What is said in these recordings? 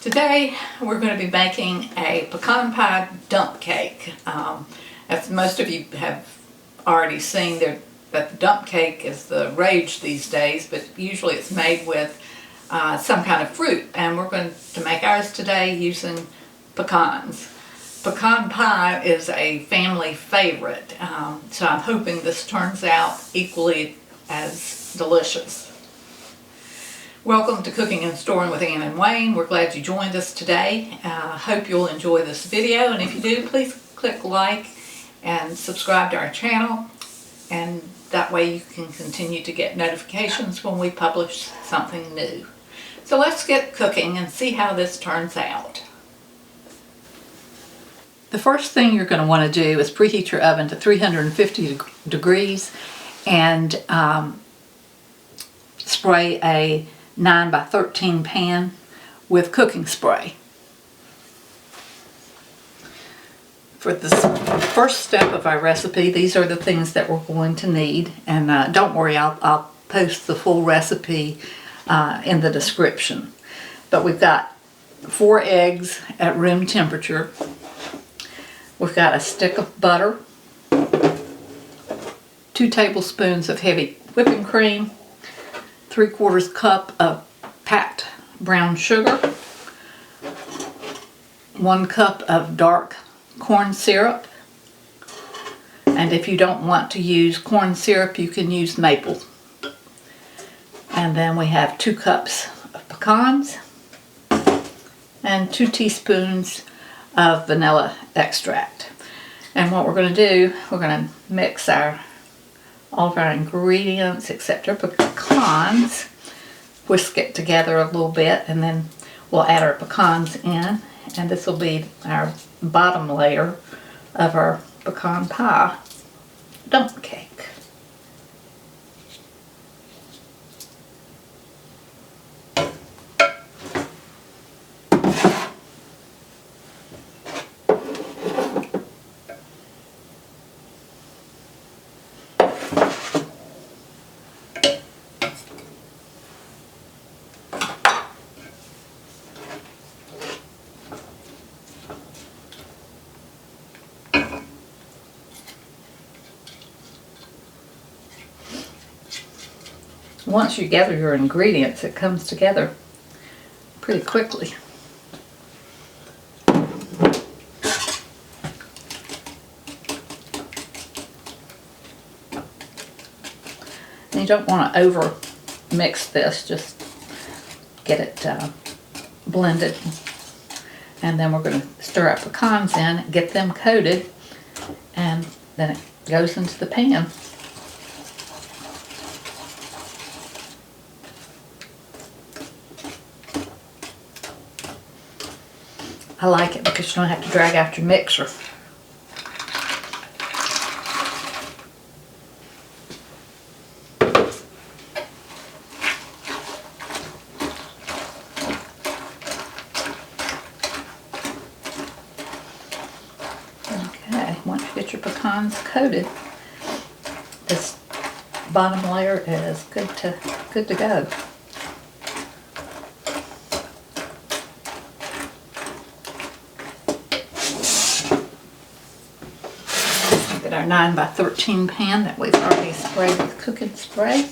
Today we're going to be making a pecan pie dump cake. As most of you have already seen, that the dump cake is the rage these days, but usually it's made with some kind of fruit, and we're going to make ours today using pecans. Pecan pie is a family favorite, so I'm hoping this turns out equally as delicious. Welcome to Cooking and Storing with Ann and Wayne. We're glad you joined us today. Hope you'll enjoy this video, and if you do, please click like and subscribe to our channel, and that way you can continue to get notifications when we publish something new. So let's get cooking and see how this turns out. The first thing you're going to want to do is preheat your oven to 350 degrees and spray a 9 by 13 pan with cooking spray. For this first step of our recipe, these are the things that we're going to need, and don't worry, I'll post the full recipe in the description. But we've got 4 eggs at room temperature. We've got a stick of butter, 2 tablespoons of heavy whipping cream, 3/4 cup of packed brown sugar, 1 cup of dark corn syrup, and if you don't want to use corn syrup, you can use maple. And then we have 2 cups of pecans and 2 teaspoons of vanilla extract. And what we're going to do, we're going to mix all of our ingredients except our pecans, whisk it together a little bit, and then we'll add our pecans in, and this will be our bottom layer of our pecan pie dump cake. Once you gather your ingredients, it comes together pretty quickly. And you don't want to over mix this, just get it blended. And then we're going to stir our pecans in, get them coated, and then it goes into the pan. I like it because you don't have to drag out your mixer. Okay, once you get your pecans coated, this bottom layer is good to go. Our 9 by 13 pan that we've already sprayed with cooking spray,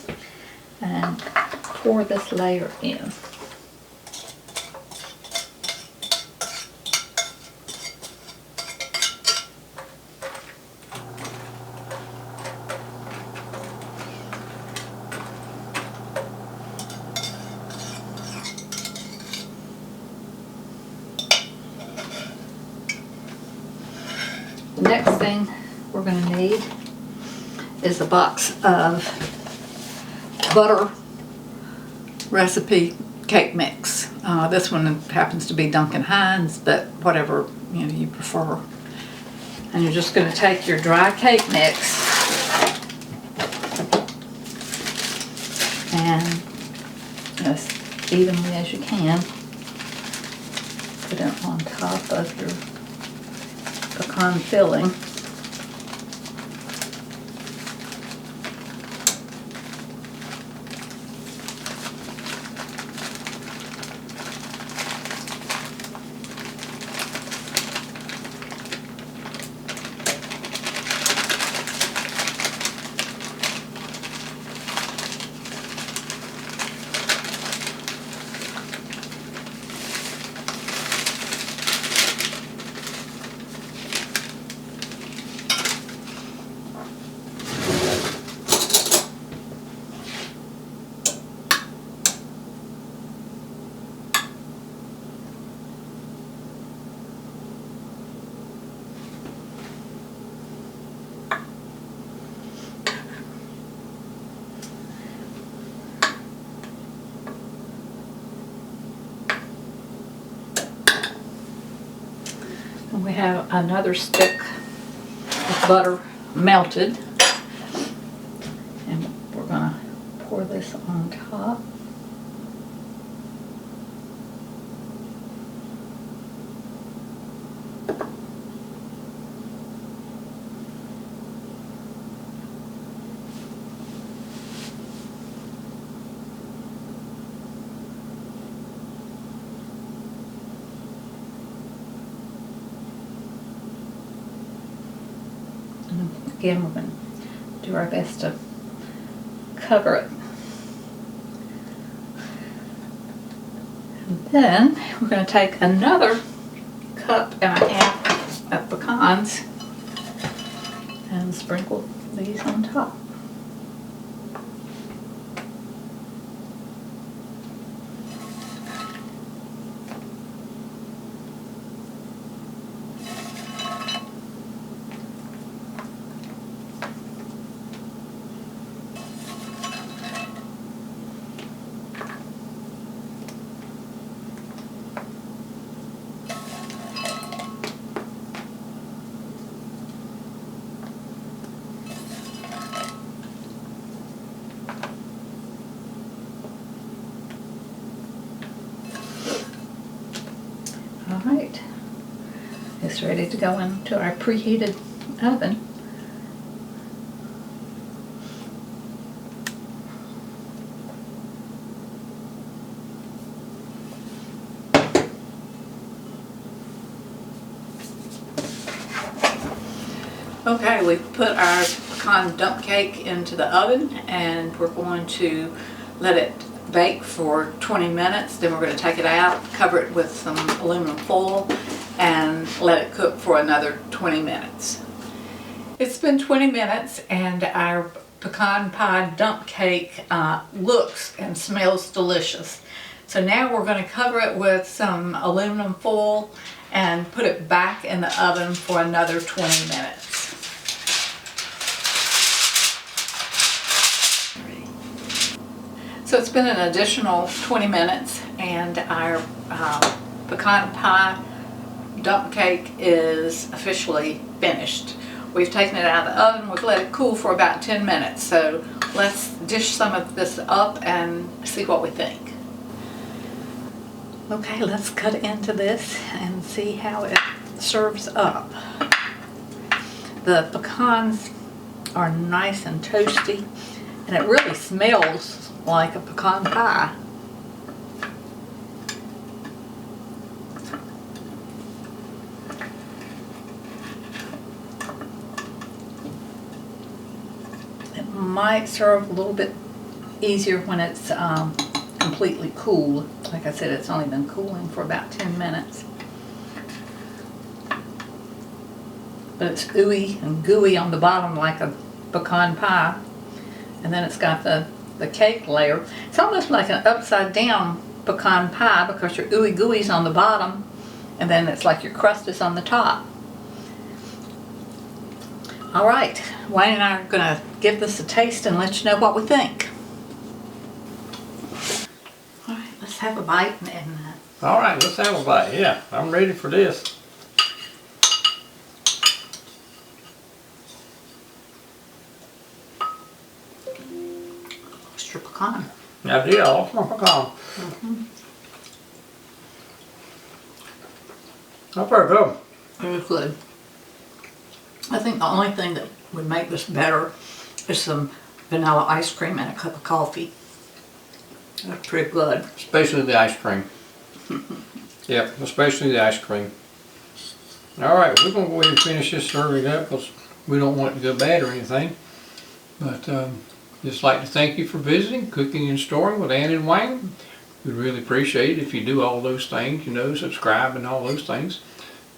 and pour this layer in. The next thing we're going to need is a box of butter recipe cake mix. This one happens to be Duncan Hines, but whatever you prefer. And you're just going to take your dry cake mix and as evenly as you can put it on top of your pecan filling. We have another stick of butter melted, and we're going to pour this on top. Again, we're going to do our best to cover it. And then we're going to take another cup and a half of pecans and sprinkle these on top. Alright, it's ready to go into our preheated oven. Okay, we've put our pecan dump cake into the oven and we're going to let it bake for 20 minutes. Then we're going to take it out, cover it with some aluminum foil, and let it cook for another 20 minutes. It's been 20 minutes and our pecan pie dump cake looks and smells delicious. So now we're going to cover it with some aluminum foil and put it back in the oven for another 20 minutes. So it's been an additional 20 minutes and our pecan pie dump cake is officially finished. We've taken it out of the oven, we've let it cool for about 10 minutes. So let's dish some of this up and see what we think. Okay, let's cut into this and see how it serves up. The pecans are nice and toasty, and it really smells like a pecan pie. It might serve a little bit easier when it's completely cool. Like I said, it's only been cooling for about 10 minutes. But it's ooey and gooey on the bottom like a pecan pie. And then it's got the cake layer. It's almost like an upside down pecan pie because your ooey gooey's on the bottom and then it's like your crust is on the top. Alright, Wayne and I are going to give this a taste and let you know what we think. Alright, let's have a bite and Alright, let's have a bite. Yeah, I'm ready for this. extra pecan. I did all my pecan. That's very good. It was good. I think the only thing that would make this better is some vanilla ice cream and a cup of coffee. That's pretty good. Especially the ice cream. Yep, especially the ice cream. Alright, we're going to go ahead and finish this serving up because we don't want it to go bad or anything. But just like to thank you for visiting Cooking and Storing with Ann and Wayne. We'd really appreciate it if you do all those things, you know, subscribe and all those things.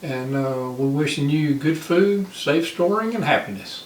And we're wishing you good food, safe storing, and happiness.